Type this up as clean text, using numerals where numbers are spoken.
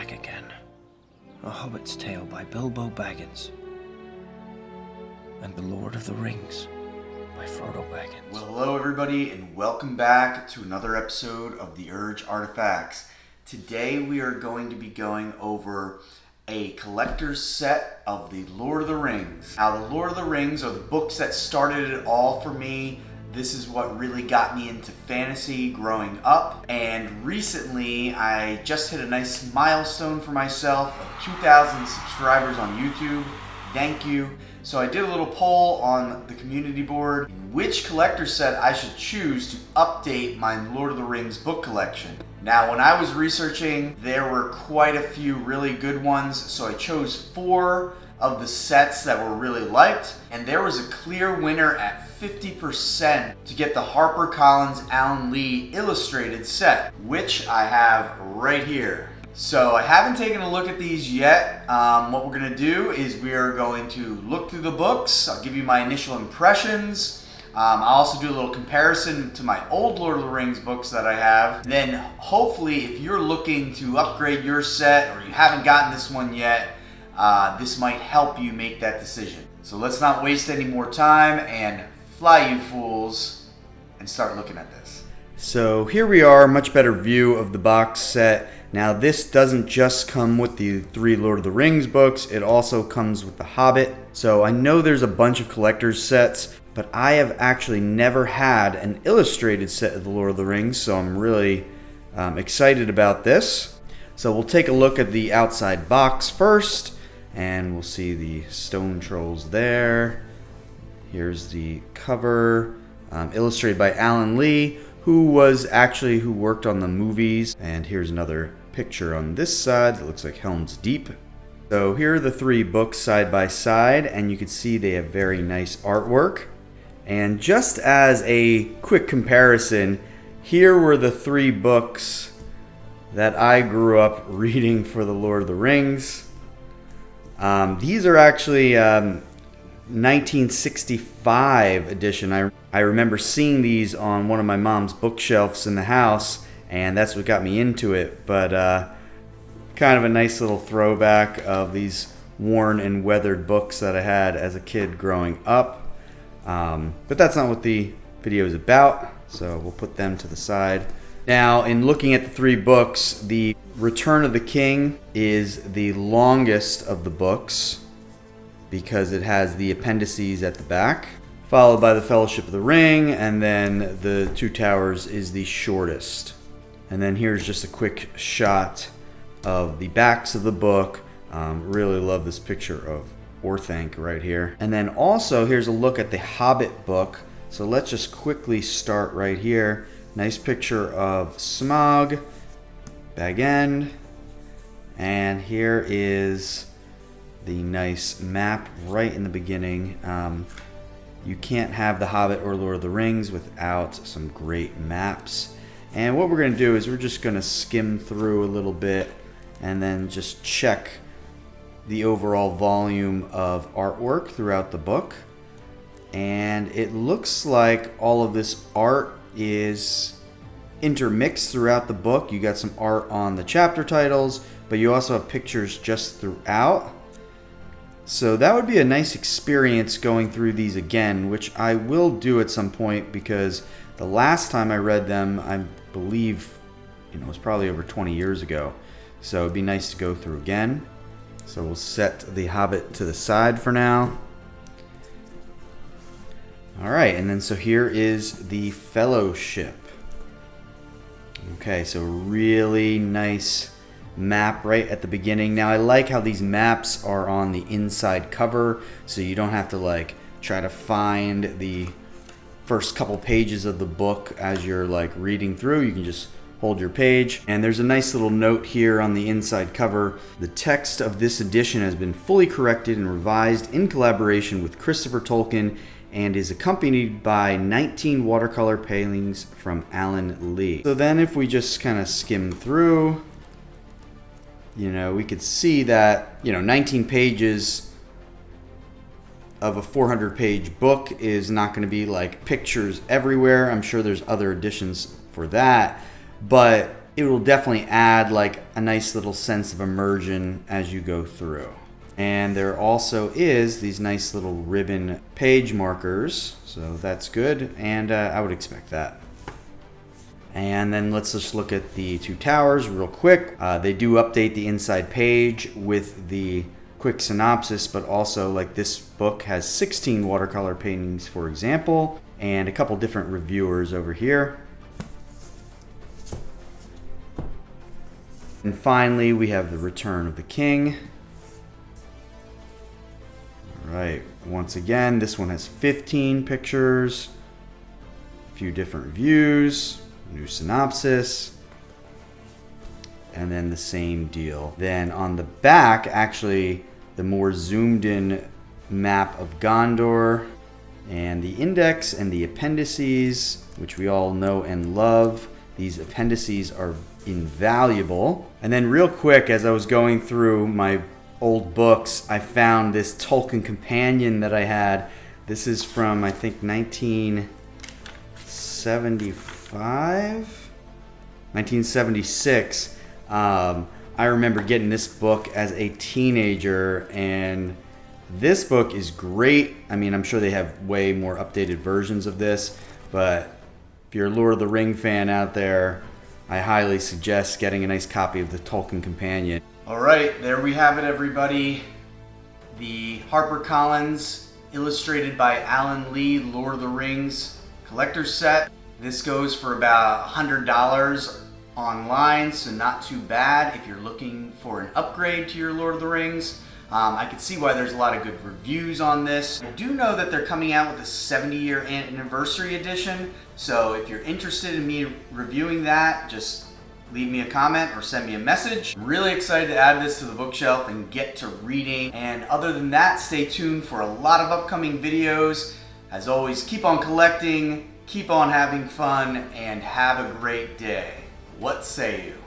back again. A Hobbit's Tale by Bilbo Baggins. And The Lord of the Rings by Frodo Baggins. Well, hello everybody, and welcome back to another episode of the Urge Artifacts. Today we are going to be going over a collector's set of the Lord of the Rings. Now, the Lord of the Rings are the books that started it all for me. This is what really got me into fantasy growing up. And recently, I just hit a nice milestone for myself of 2,000 subscribers on YouTube. Thank you. So I did a little poll on the community board in which collector set I should choose to update my Lord of the Rings book collection. Now, when I was researching, there were quite a few really good ones, so I chose 4 of the sets that were really liked, and there was a clear winner at 50% to get the HarperCollins Alan Lee illustrated set, which I have right here. So I haven't taken a look at these yet. What we're going to do is we are going to look through the books. I'll give you my initial impressions. I'll also do a little comparison to my old Lord of the Rings books that I have. Then hopefully, if you're looking to upgrade your set or you haven't gotten this one yet, this might help you make that decision. So let's not waste any more time and fly, you fools, and start looking at this. So here we are, much better view of the box set. Now, this doesn't just come with the 3 Lord of the Rings books, it also comes with The Hobbit. So I know there's a bunch of collector's sets, but I have actually never had an illustrated set of the Lord of the Rings, so I'm really excited about this. So we'll take a look at the outside box first, and we'll see the stone trolls there. Here's the cover, illustrated by Alan Lee, who worked on the movies. And here's another picture on this side that looks like Helm's Deep. So here are the 3 books side by side, and you can see they have very nice artwork. And just as a quick comparison, here were the 3 books that I grew up reading for the Lord of the Rings. These are actually 1965 edition. I remember seeing these on one of my mom's bookshelves in the house, and that's what got me into it. But kind of a nice little throwback of these worn and weathered books that I had as a kid growing up. But that's not what the video is about, so we'll put them to the side. Now, in looking at the 3 books, the Return of the King is the longest of the books because it has the appendices at the back, followed by the Fellowship of the Ring, and then the Two Towers is the shortest. And then here's just a quick shot of the backs of the book. Really love this picture of Orthanc right here. And then also here's a look at the Hobbit book. So let's just quickly start right here. Nice picture of Smaug, Bag End, and here is the nice map right in the beginning. You can't have The Hobbit or Lord of the Rings without some great maps. And what we're going to do is we're just going to skim through a little bit and then just check the overall volume of artwork throughout the book. And it looks like all of this art is intermixed throughout the book. You got some art on the chapter titles, but you also have pictures just throughout. So that would be a nice experience going through these again, which I will do at some point because the last time I read them, I believe, it was probably over 20 years ago. So it'd be nice to go through again. So we'll set The Hobbit to the side for now. All right, and then so here is the Fellowship. Okay, so really nice map right at the beginning. Now, I like how these maps are on the inside cover, so you don't have to try to find the first couple pages of the book as you're reading through. You can just hold your page. And there's a nice little note here on the inside cover. The text of this edition has been fully corrected and revised in collaboration with Christopher Tolkien and is accompanied by 19 watercolor paintings from Alan Lee. So then if we just kind of skim through, we could see that, 19 pages of a 400-page book is not going to be pictures everywhere. I'm sure there's other editions for that. But it will definitely add like a nice little sense of immersion as you go through. And there also is these nice little ribbon page markers, so that's good, and I would expect that. And then let's just look at the two towers real quick. They do update the inside page with the quick synopsis, but also like this book has 16 watercolor paintings, for example, and a couple different reviewers over here. And finally, we have the Return of the King. All right, once again, this one has 15 pictures, a few different reviews, new synopsis, and then the same deal. Then on the back, actually, the more zoomed in map of Gondor, and the index and the appendices, which we all know and love. These appendices are invaluable. And then real quick, as I was going through my old books, I found this Tolkien companion that I had. This is from, I think, 1976. I remember getting this book as a teenager, and this book is great. I mean, I'm sure they have way more updated versions of this, but if you're a Lord of the Ring fan out there, I highly suggest getting a nice copy of the Tolkien Companion. All right, there we have it, everybody. The HarperCollins, illustrated by Alan Lee, Lord of the Rings collector's set. This goes for about $100 online, so not too bad if you're looking for an upgrade to your Lord of the Rings. I can see why there's a lot of good reviews on this. I do know that they're coming out with a 70-year anniversary edition, so if you're interested in me reviewing that, just leave me a comment or send me a message. I'm really excited to add this to the bookshelf and get to reading. And other than that, stay tuned for a lot of upcoming videos. As always, keep on collecting, keep on having fun, and have a great day. What say you?